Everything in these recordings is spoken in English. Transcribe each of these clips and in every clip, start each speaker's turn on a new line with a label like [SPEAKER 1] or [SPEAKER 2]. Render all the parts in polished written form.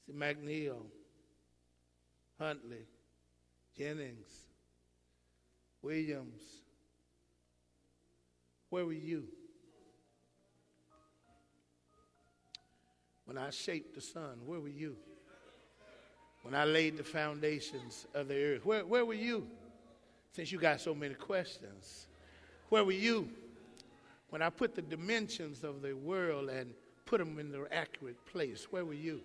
[SPEAKER 1] See, McNeil, Huntley, Jennings, Williams, where were you when I shaped the sun? Where were you when I laid the foundations of the earth? Where were you? Since you got so many questions, where were you when I put the dimensions of the world and put them in their accurate place? Where were you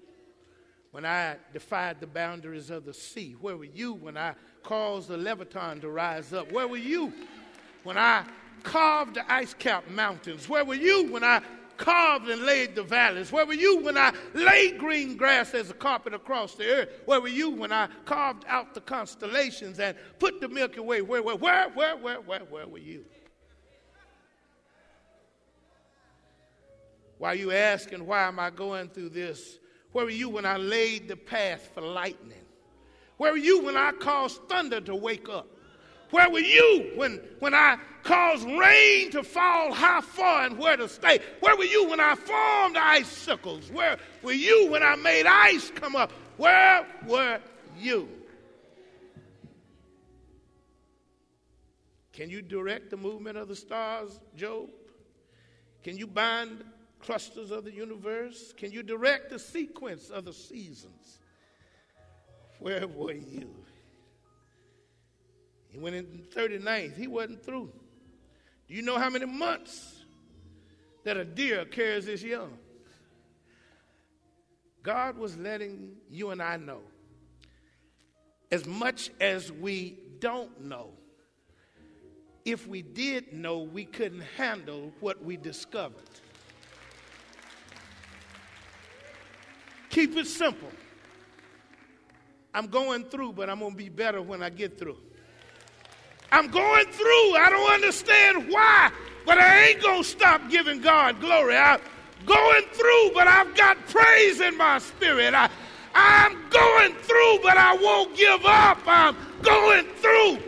[SPEAKER 1] when I defied the boundaries of the sea? Where were you when I caused the Leviathan to rise up? Where were you when I carved the ice-capped mountains? Where were you when I carved and laid the valleys? Where were you when I laid green grass as a carpet across the earth? Where were you when I carved out the constellations and put the Milky Way? Where were you? Why are you asking, why am I going through this? Where were you when I laid the path for lightning? Where were you when I caused thunder to wake up? Where were you when I caused rain to fall, how far and where to stay? Where were you when I formed icicles? Where were you when I made ice come up? Where were you? Can you direct the movement of the stars, Job? Can you bind clusters of the universe? Can you direct the sequence of the seasons? Where were you? He went in 39th. He wasn't through. Do you know how many months that a deer carries its young? God was letting you and I know, as much as we don't know, if we did know, we couldn't handle what we discovered. Keep it simple. I'm going through, but I'm going to be better when I get through. I'm going through. I don't understand why, but I ain't going to stop giving God glory. I'm going through, but I've got praise in my spirit. I'm going through, but I won't give up. I'm going through,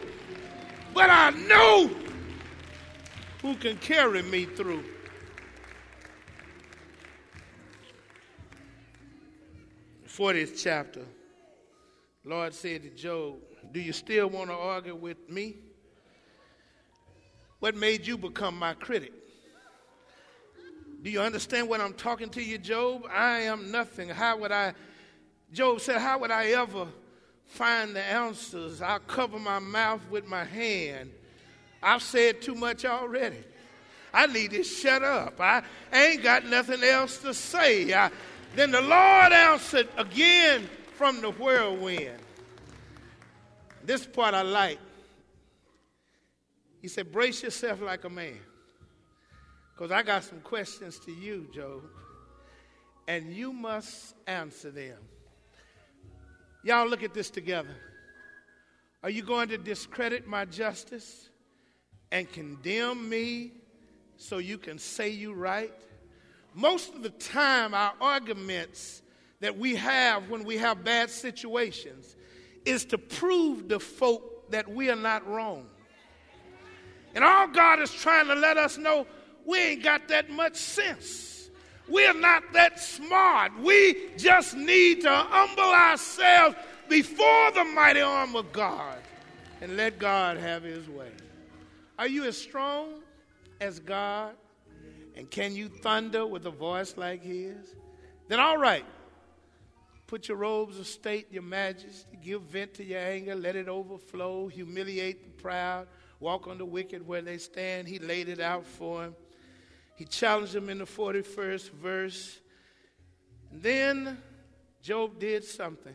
[SPEAKER 1] but I know who can carry me through. The 40th chapter, Lord said to Job, do you still want to argue with me? What made you become my critic? Do you understand what I'm talking to you, Job? I am nothing. Job said, how would I ever find the answers? I'll cover my mouth with my hand. I've said too much already. I need to shut up. I ain't got nothing else to say. Then the Lord answered again from the whirlwind. This part I like. He said, brace yourself like a man, because I got some questions to you, Job, and you must answer them. Y'all look at this together. Are you going to discredit my justice and condemn me so you can say you right? Most of the time, our arguments that we have when we have bad situations is to prove to folk that we are not wrong. And all God is trying to let us know, we ain't got that much sense. We're not that smart. We just need to humble ourselves before the mighty arm of God and let God have his way. Are you as strong as God? And can you thunder with a voice like his? Then all right. Put your robes of state, your majesty, give vent to your anger, let it overflow, humiliate the proud, walk on the wicked where they stand. He laid it out for him. He challenged him in the 41st verse. And then Job did something.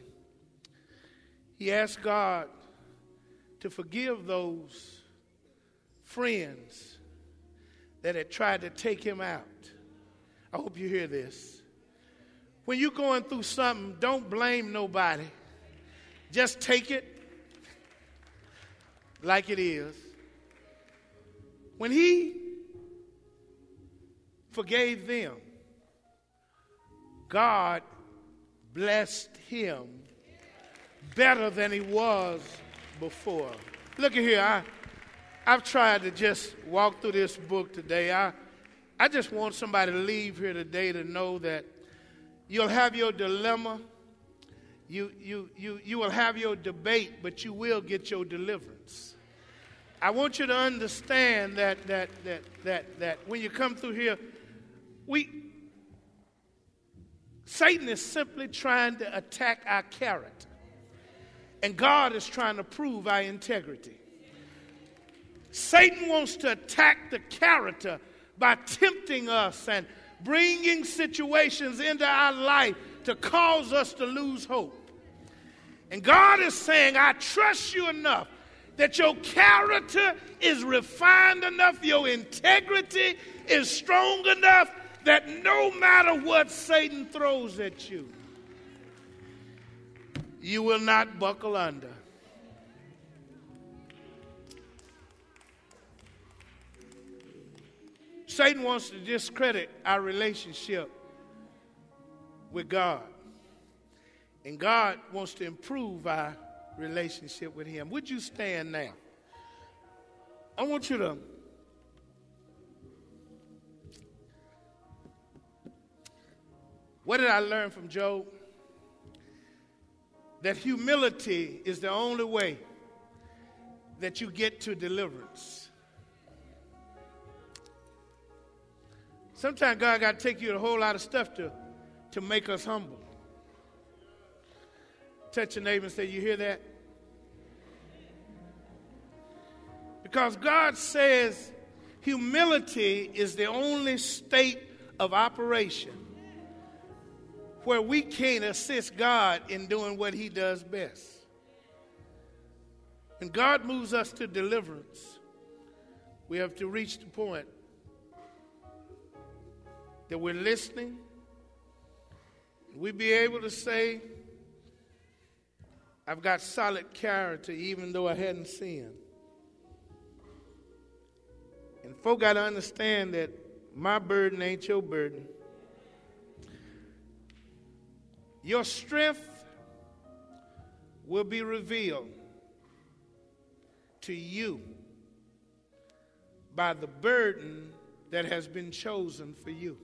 [SPEAKER 1] He asked God to forgive those friends that had tried to take him out. I hope you hear this. When you're going through something, don't blame nobody. Just take it like it is. When he forgave them, God blessed him better than he was before. Look at here. I've tried to just walk through this book today. I just want somebody to leave here today to know that you'll have your dilemma, You will have your debate, but you will get your deliverance. I want you to understand that when you come through here, Satan is simply trying to attack our character. And God is trying to prove our integrity. Satan wants to attack the character by tempting us and bringing situations into our life to cause us to lose hope. And God is saying, I trust you enough that your character is refined enough, your integrity is strong enough that no matter what Satan throws at you, you will not buckle under. Satan wants to discredit our relationship with God. And God wants to improve our relationship with him. Would you stand now? I want you to what did I learn from Job? That humility is the only way that you get to deliverance. Sometimes God got to take you to a whole lot of stuff to make us humble. Touch your neighbor and say, you hear that? Because God says humility is the only state of operation where we can't assist God in doing what he does best. When God moves us to deliverance, we have to reach the point that we're listening. We be able to say, I've got solid character even though I hadn't sinned. And folk got to understand that my burden ain't your burden. Your strength will be revealed to you by the burden that has been chosen for you.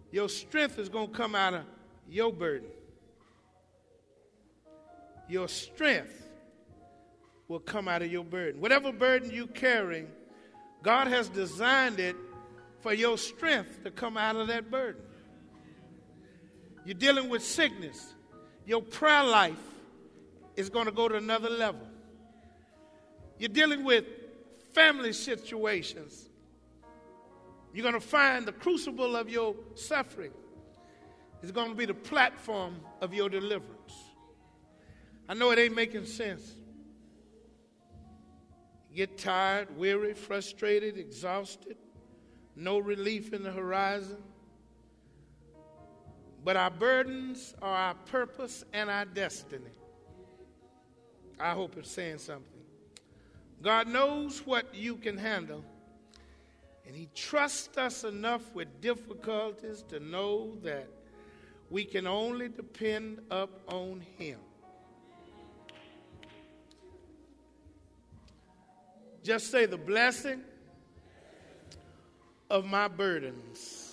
[SPEAKER 1] Your strength is going to come out of your burden. Your strength will come out of your burden. Whatever burden you're carrying, God has designed it for your strength to come out of that burden. You're dealing with sickness. Your prayer life is going to go to another level. You're dealing with family situations. You're going to find the crucible of your suffering is going to be the platform of your deliverance. I know it ain't making sense. You get tired, weary, frustrated, exhausted, no relief in the horizon. But our burdens are our purpose and our destiny. I hope it's saying something. God knows what you can handle, and he trusts us enough with difficulties to know that we can only depend upon him. Just say, the blessing of my burdens.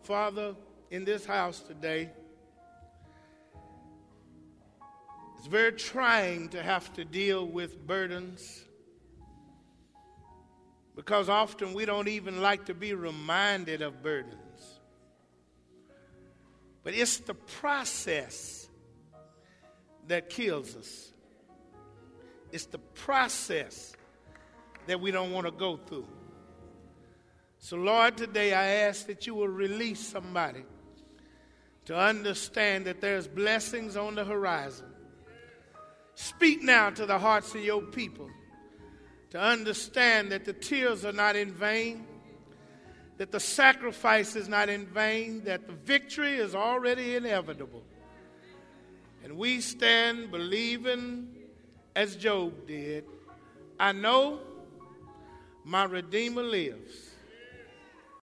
[SPEAKER 1] Father, in this house today, it's very trying to have to deal with burdens because often we don't even like to be reminded of burdens. But it's the process that kills us. It's the process that we don't want to go through. So, Lord, today I ask that you will release somebody to understand that there's blessings on the horizon. Speak now to the hearts of your people to understand that the tears are not in vain, that the sacrifice is not in vain, that the victory is already inevitable. And we stand believing as Job did. I know my Redeemer lives.